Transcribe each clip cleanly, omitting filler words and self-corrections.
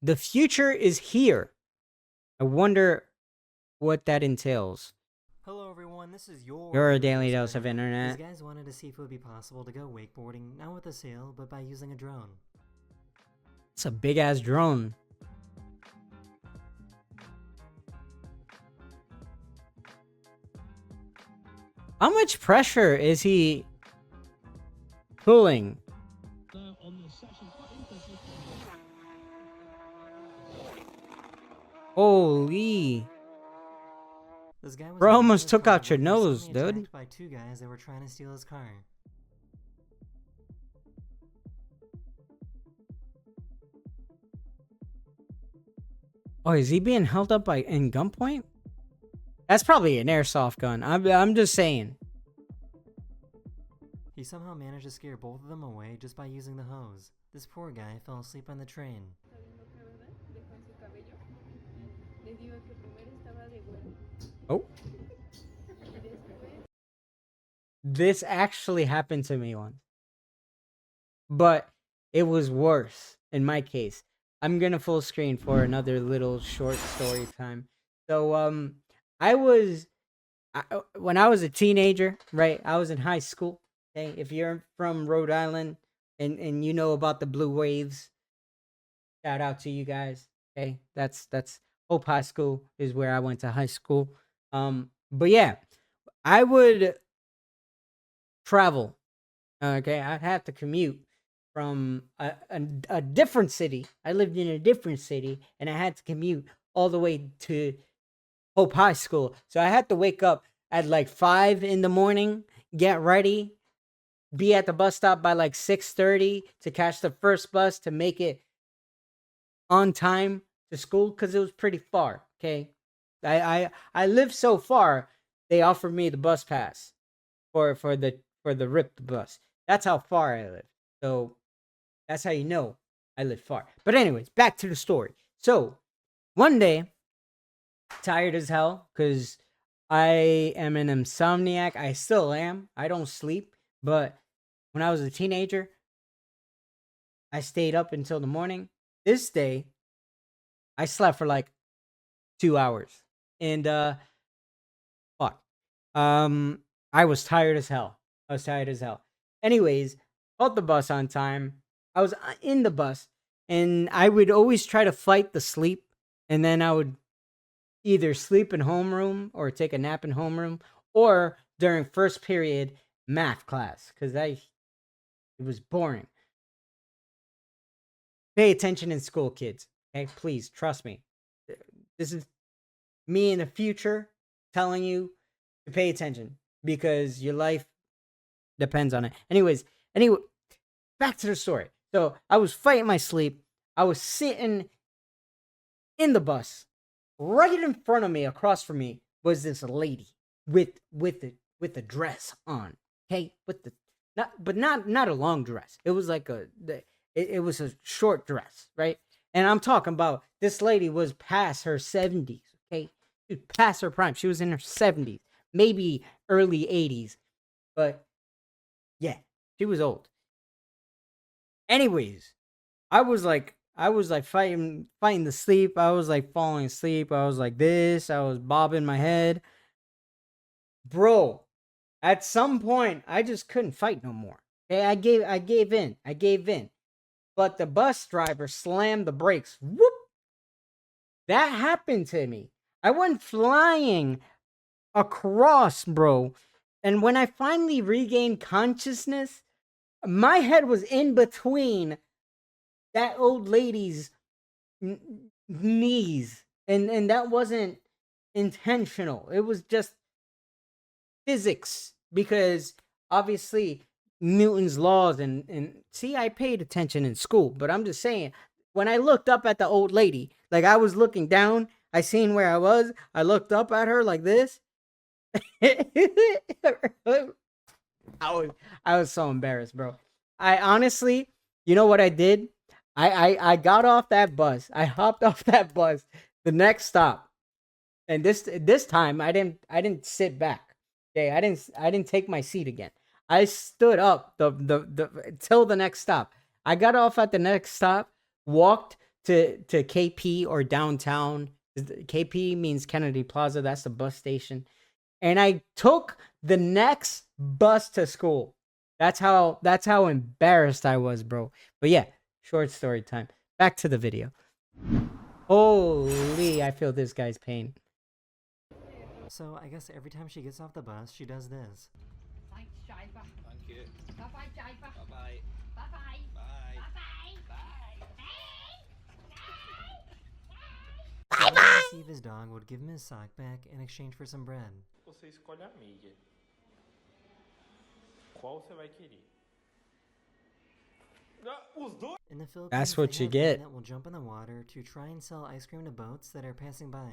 The future is here. I wonder what that entails. Hello everyone, this is Your daily dose of internet. These guys wanted to see if it would be possible to go wakeboarding, not with a sail, but by using a drone. It's a big ass drone. How much pressure is he pulling? Holy. This guy was Bro almost took out your nose, dude. Attacked by two guys that were trying to steal his car. Oh, is he being held up in gunpoint? That's probably an airsoft gun. I'm just saying. He somehow managed to scare both of them away just by using the hose. This poor guy fell asleep on the train. Oh. This actually happened to me once. But it was worse in my case. I'm gonna full screen for another little short story time. So when I was a teenager, right? I was in high school. Okay, if you're from Rhode Island and you know about the blue waves, shout out to you guys. Okay, that's Hope High School is where I went to high school. But yeah, I would travel. Okay, I'd have to commute from a different city. I lived in a different city, and I had to commute all the way to Hope High School. So I had to wake up at like 5 in the morning, get ready, be at the bus stop by like 6:30 to catch the first bus to make it on time to school because it was pretty far. Okay, I lived so far. They offered me the bus pass for the ripped bus. That's how far I live. So that's how you know I live far. But anyways, back to the story. So one day, tired as hell because I am an insomniac. I still am. I don't sleep. But when I was a teenager, I stayed up until the morning. This day, I slept for like 2 hours. And fuck. I was tired as hell. Anyways, caught the bus on time. I was in the bus, and I would always try to fight the sleep, and then I would either sleep in homeroom or take a nap in homeroom, or during first period math class, because it was boring. Pay attention in school, kids. Okay, please trust me. This is me in the future telling you to pay attention because your life depends on it. Anyway, back to the story. So I was fighting my sleep. I was sitting in the bus. Right in front of me, across from me, was this lady with a dress on. Okay, not a long dress. It was like it was a short dress, right? And I'm talking about this lady was past her 70s. Okay, she was past her prime. She was in her 70s, maybe early 80s, but yeah, she was old. Anyways, I was like fighting the sleep. I was like falling asleep. I was like this. I was bobbing my head. Bro, at some point I just couldn't fight no more. Okay, I gave in. But the bus driver slammed the brakes. Whoop! That happened to me. I went flying across, bro. And when I finally regained consciousness, my head was in between that old lady's knees, and that wasn't intentional. It was just physics, because obviously Newton's laws, and see, I paid attention in school, but I'm just saying, when I looked up at the old lady, like I was looking down, I seen where I was, I looked up at her like this. I was so embarrassed, bro. I honestly, you know what I did? I got off that bus. I hopped off that bus. The next stop, and this time I didn't sit back. Okay, I didn't take my seat again. I stood up the till the next stop. I got off at the next stop, walked to KP or downtown. KP means Kennedy Plaza. That's the bus station. And I took the next bus to school. That's how embarrassed I was, bro. But yeah, short story time. Back to the video. Holy, I feel this guy's pain. So I guess every time she gets off the bus, she does this. Thanks, driver. Thank you. Bye-bye, driver. Bye-bye. Bye-bye. Bye. Bye-bye. Bye bye! See if his dog would give him his sock back in exchange for some bread. Você escolhe a mídia. Qual você vai querer? Os dois? In the Philippines, That's what they you have men get. that will jump in the water to try and sell ice cream to boats that are passing by.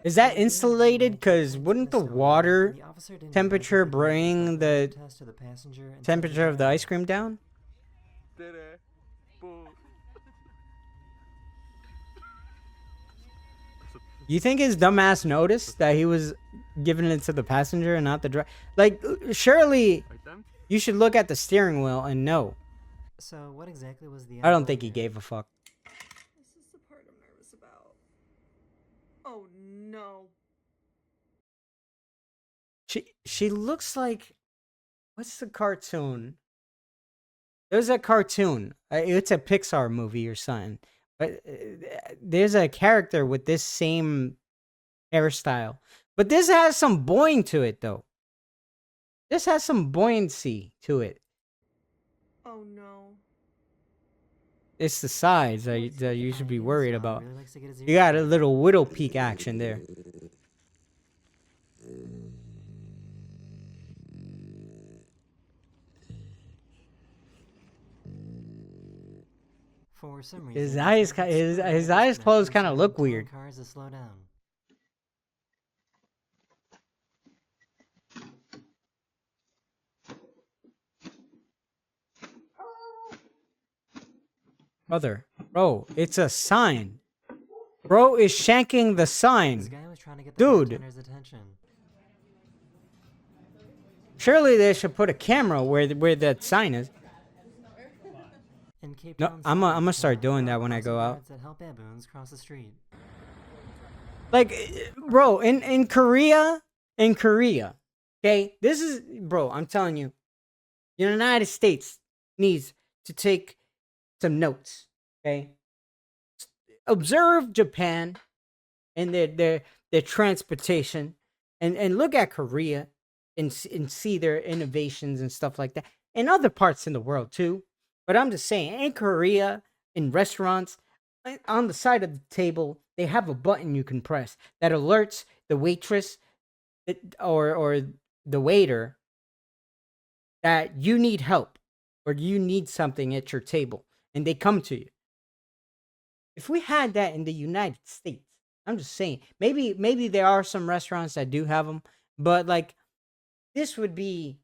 Is that insulated? Because wouldn't the water The officer didn't temperature realize that bring the test to the passenger until temperature of the ice cream down? You think his dumbass noticed that he was giving it to the passenger and not the driver? Like, surely you should look at the steering wheel and know. So what exactly was the I don't end think goal he here? gave a fuck. This is the part I'm nervous about. Oh no. She looks like, what's the cartoon? There's a cartoon. It's a Pixar movie or something. But there's a character with this same hairstyle. But this has some boing to it, though. This has some buoyancy to it. Oh no. It's the sides that you should be This worried dog about. really likes to get his You ears got a cleaned. little widow peak action there. For some His reason, eyes traffic his stopped eyes and closed actually kinda started look telling weird. Cars to slow down. Bro, it's a sign. Bro is shanking the This sign. guy was trying to get the Dude. bartender's attention. Surely they should put a camera where that sign is. In Cape No, Town, I'ma South start Africa, doing there that are when I go crossing out. guards that help baboons cross the street. Like, bro, in Korea, okay, this is, bro, I'm telling you, the United States needs to take some notes, okay? Observe Japan and their transportation, and look at Korea and see their innovations and stuff like that, and other parts in the world too. But I'm just saying, in Korea, in restaurants, on the side of the table, they have a button you can press that alerts the waitress or the waiter that you need help or you need something at your table, and they come to you. If we had that in the United States, I'm just saying, maybe there are some restaurants that do have them, but like this would be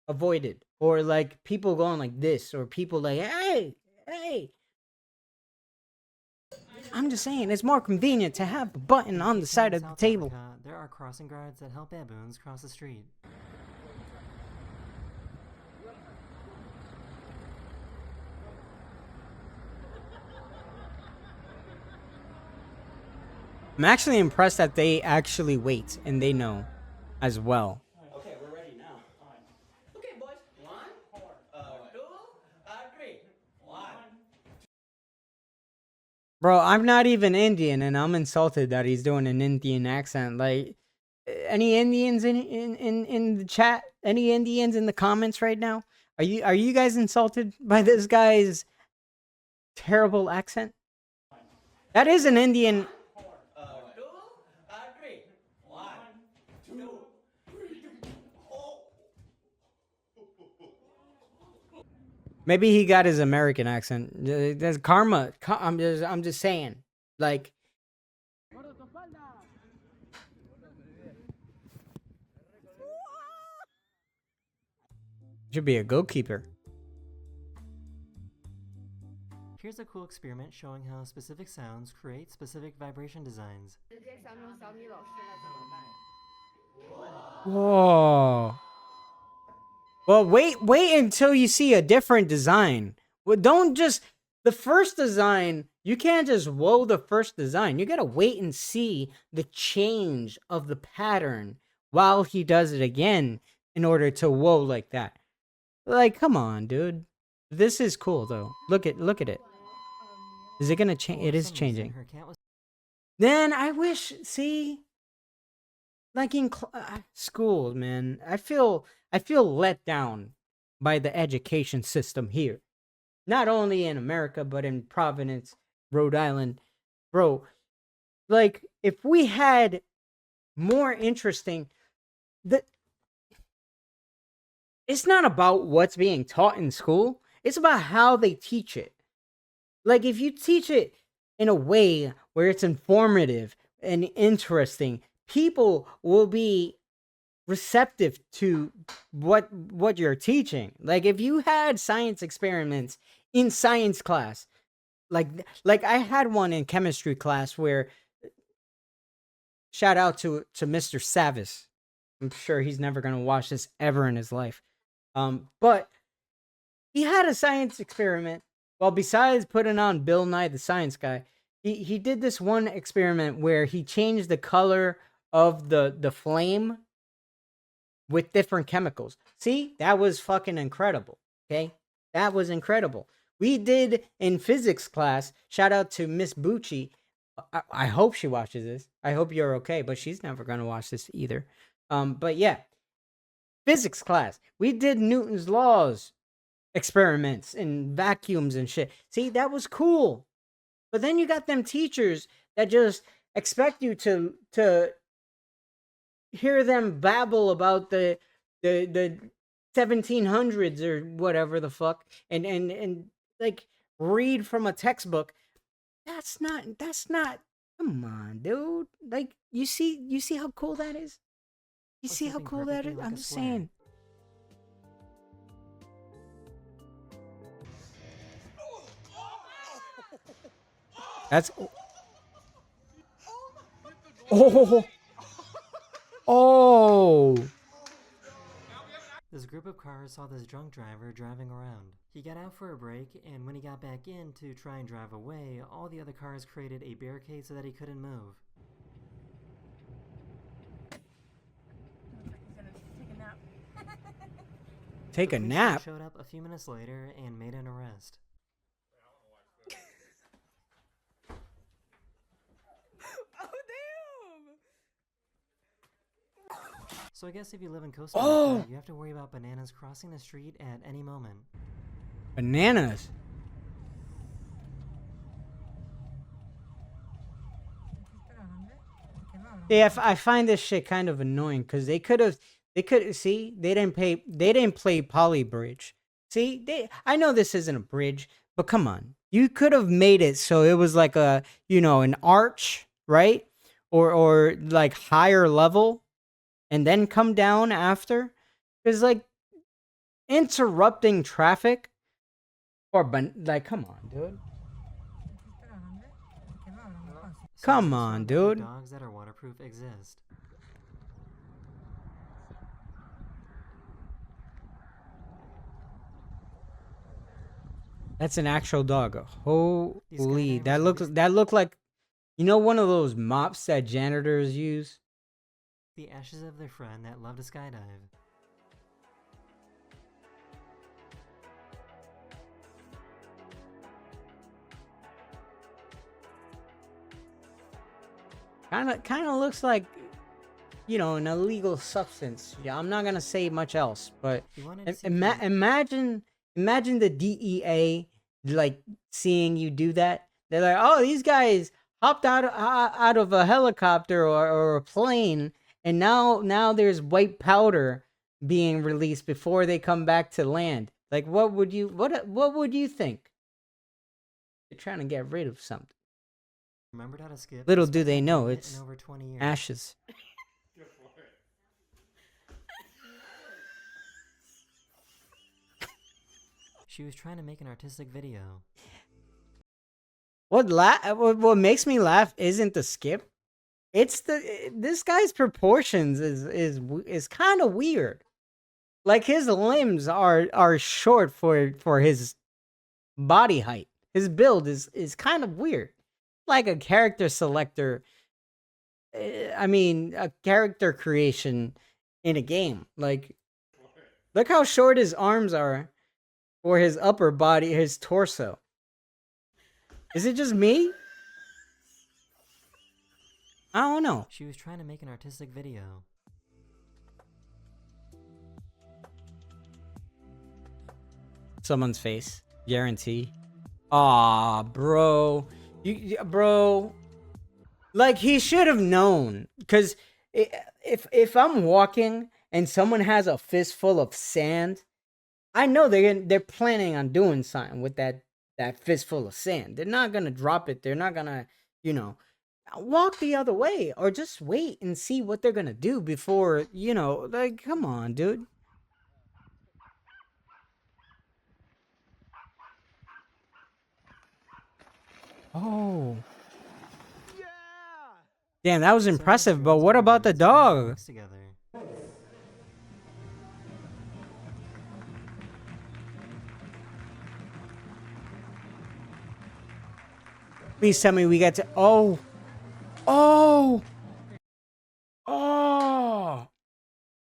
avoided, or like people going like this, or people like, hey. I'm just saying, it's more convenient to have a button on the Cape side Town, of the South table. Africa, there are crossing guards that help baboons cross the street. I'm actually impressed that they actually wait and they know as well. Okay, we're ready now. Okay, boys. 1, 2, 3. 1. Bro, I'm not even Indian, and I'm insulted that he's doing an Indian accent. Like, any Indians in the chat? Any Indians in the comments right now? Are you guys insulted by this guy's terrible accent? That is an Indian. 2, 3. 1, 2. Maybe he got his American accent. There's karma. I'm just saying. Like, should be a goalkeeper. Here's a cool experiment showing how specific sounds create specific vibration designs. 直接想用小米老师了怎么办？ Whoa. Well, wait until you see a different design. Well, don't just the first design. You can't just whoa the first design. You gotta wait and see the change of the pattern while he does it again in order to whoa like that. Like, come on, dude. This is cool though. Look at it. Is it gonna change? For It is some reason, changing. her cat was Then I wish, see, like in schools, man, I feel let down by the education system here. Not only in America, but in Providence, Rhode Island. Bro, like if we had more interesting the it's not about what's being taught in school, it's about how they teach it. Like if you teach it in a way where it's informative and interesting, people will be receptive to what you're teaching. Like if you had science experiments in science class, like I had one in chemistry class where shout out to Mr. Savis. I'm sure he's never going to watch this ever in his life. But he had a science experiment. Well, besides putting on Bill Nye the Science Guy, he did this one experiment where he changed the color of the flame with different chemicals. See, that was fucking incredible. Okay, that was incredible. We did in physics class. Shout out to Miss Bucci. I hope she watches this. I hope you're okay, but she's never gonna watch this either. But yeah, physics class. We did Newton's laws experiments and vacuums and shit. See, that was cool. But then you got them teachers that just expect you to hear them babble about the 1700s or whatever the fuck and like read from a textbook. That's not come on, dude. Like you see how cool that is? You was see how flipping cool that perfectly is? like I'm a just square. saying. That's oh oh. This group of cars saw this drunk driver driving around. He got out for a break, and when he got back in to try and drive away, all the other cars created a barricade so that he couldn't move. Take The a police nap. showed up a few minutes later and made an arrest. Oh damn! So I guess if you live in Costa Oh! Rica, you have to worry about bananas crossing the street at any moment. Bananas. Yeah, I find this shit kind of annoying because they could see they didn't play Poly Bridge. See, I know this isn't a bridge, but come on, you could have made it so it was like a an arch, right? Or like higher level, and then come down after, because like interrupting traffic like come on, dude. So Come just on, remember that dude. Dogs that are waterproof exist. That's an actual dog. Holy, skydivers that can looks be- that looked like one of those mops that janitors use. The ashes of their friend that loved to skydive. Kind of looks like an illegal substance. Yeah, I'm not gonna say much else, but He wanted to see imagine the DEA like seeing you do that. They're like, oh, these guys hopped out of a helicopter or a plane, and now there's white powder being released before they come back to land. Like, what would you think? They're trying to get rid of something. remembered how to skip. Little despite do they not know, doing it it's in over 20 years. ashes. She was trying to make an artistic video. What makes me laugh isn't the skip. It's this guy's proportions is kind of weird. Like his limbs are short for his body height. His build is kind of weird. Like a character selector. I mean, a character creation in a game. Like, look how short his arms are for his upper body, his torso. Is it just me? I don't know. She was trying to make an artistic video. Someone's face, guarantee. Aw, bro, bro. Like he should have known, because if I'm walking and someone has a fistful of sand, I know they're planning on doing something with that fistful of sand. They're not gonna drop it. They're not gonna, walk the other way, or just wait and see what they're gonna do before, like, come on, dude. Oh. Damn, that was impressive, but what about the dog? Together. Please tell me we get to... Oh! Oh! Oh!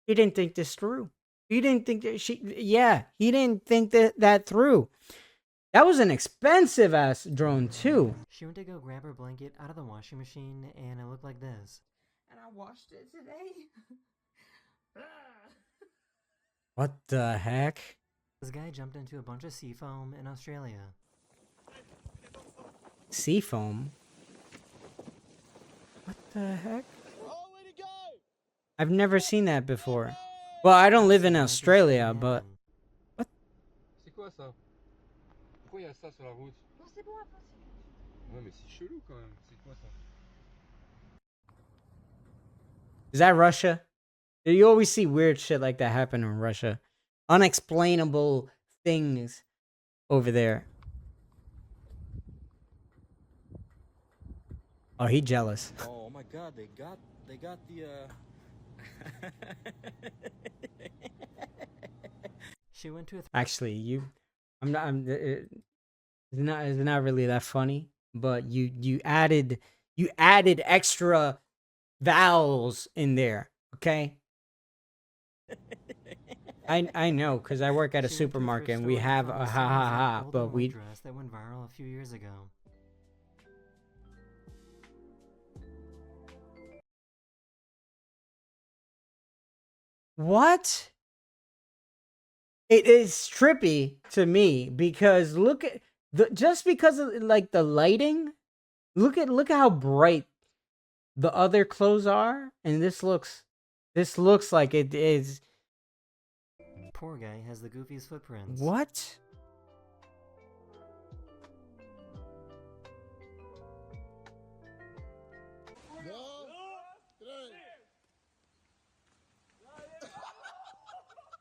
He didn't think this through. He didn't think that he didn't think that through. That was an expensive ass drone too. She went to go grab her blanket out of the washing machine and it looked like this. And I washed it today. What the heck? This guy jumped into a bunch of sea foam in Australia. Sea foam? What the heck? I've never seen that before. Well, I don't live in Australia, but... What? C'est quoi ça? Pourquoi il y a ça sur la route? Non, c'est bon, après. Ouais, mais c'est chelou quand même. C'est quoi ça? Is that Russia? You always see weird shit like that happen in Russia. Unexplainable things over there. Oh, he jealous. Oh my god, they got the She went to a Actually, it's not really that funny, but you added extra vowels in there, okay? I know, because I work at a She went to supermarket thrift and we store have found a the ha same ha exact ha, gold but and we... white dress that went viral a few years ago. What? It is trippy to me because look at just because of like the lighting, look at how bright the other clothes are, and this looks like it is. Poor guy has the goofiest footprints. What?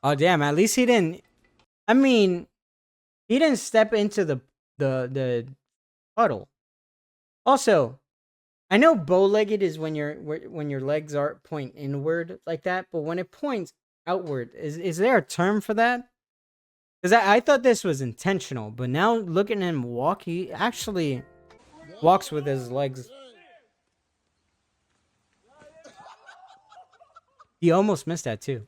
Oh damn, at least he didn't, I mean, he didn't step into the puddle. Also, I know bow-legged is when your legs are point inward like that, but when it points outward, is there a term for that? Because I thought this was intentional, but now looking at him walk, he actually walks with his legs. He almost missed that too.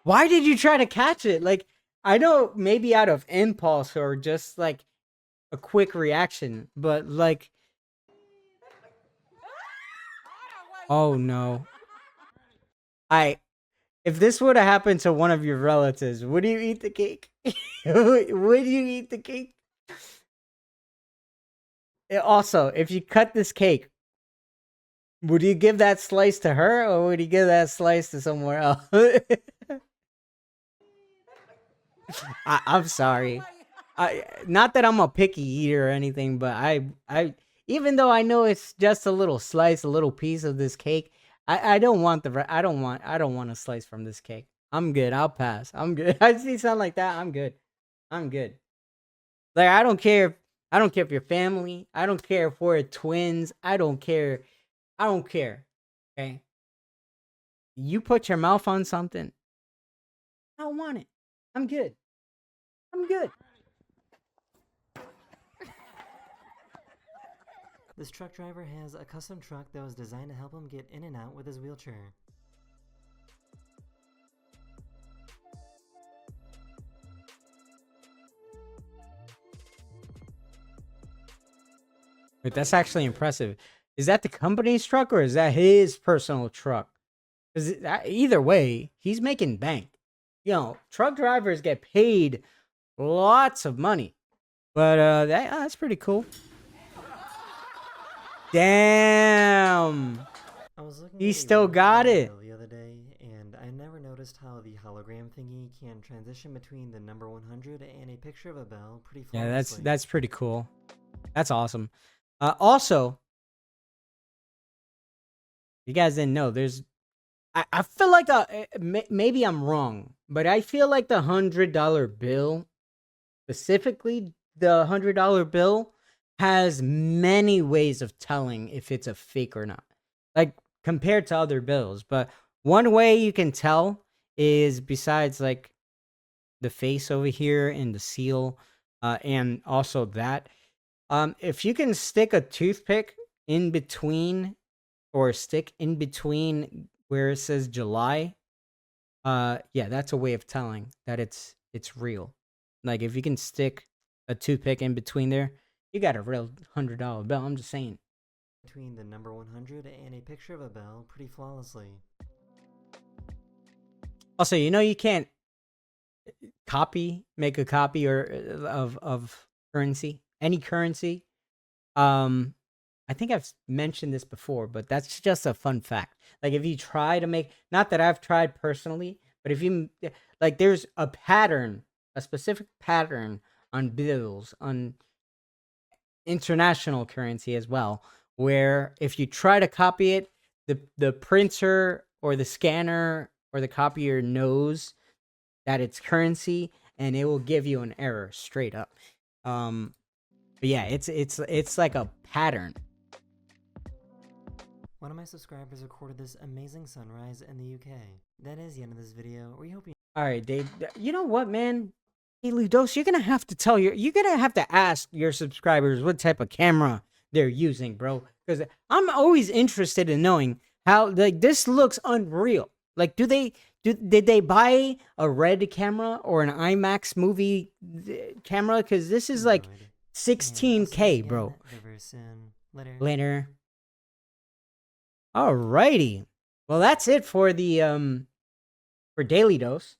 Why did you try to catch it? Like, I know maybe out of impulse or just like a quick reaction, but like... Oh no. If this would have happened to one of your relatives, would you eat the cake? Would you eat the cake? Also, if you cut this cake, would you give that slice to her or would you give that slice to somewhere else? I'm sorry. Not that I'm a picky eater or anything, but I even though I know it's just a little slice, a little piece of this cake, I don't want I don't want a slice from this cake. I'm good. I'll pass. I'm good. I see something like that. I'm good. I'm good. Like, I don't care if you're family. I don't care if we're twins. I don't care I don't care. Okay. You put your mouth on something. I don't want it. I'm good. I'm good. This truck driver has a custom truck that was designed to help him get in and out with his wheelchair. Wait, that's actually impressive. Is that the company's truck or is that his personal truck? Because either way, he's making bank. You know, truck drivers get paid lots of money. But that's pretty cool. Damn. I was looking He at a still $100 got it. bill the other day, and I never noticed how the hologram thingy can transition between the number 100 and a picture of a bell pretty flawlessly. Yeah, that's pretty cool. That's awesome. Also, you guys didn't know I feel like maybe I'm wrong, but I feel like the $100 bill, specifically the $100 bill, has many ways of telling if it's a fake or not. Like compared to other bills, but one way you can tell is besides like the face over here and the seal, and also that, if you can stick a toothpick in between or a stick in between where it says July, yeah, that's a way of telling that it's real. Like if you can stick a toothpick in between there, you got a real $100 bill. I'm just saying. Between the number 100 and a picture of a bell pretty flawlessly. Also, you know you can't make a copy or of currency, any currency. I think I've mentioned this before, but that's just a fun fact. Like if you try to make, not that I've tried personally, but if you like, there's a pattern, a specific pattern on bills, on international currency as well, where if you try to copy it, the printer or the scanner or the copier knows that it's currency and it will give you an error straight up. But yeah, it's like a pattern. One of my subscribers recorded this amazing sunrise in the UK. That is the end of this video. We hope you All right, Dave. You know what, man? Hey, Ludos, you're gonna have to ask your subscribers what type of camera they're using, bro. Because I'm always interested in knowing how, like, this looks unreal. Like, did they buy a Red camera or an IMAX movie camera? Because this is like enjoyed. And I'll see you 16K, again bro. very soon. Later. Later. Alrighty. Well, that's it for the for Daily Dose.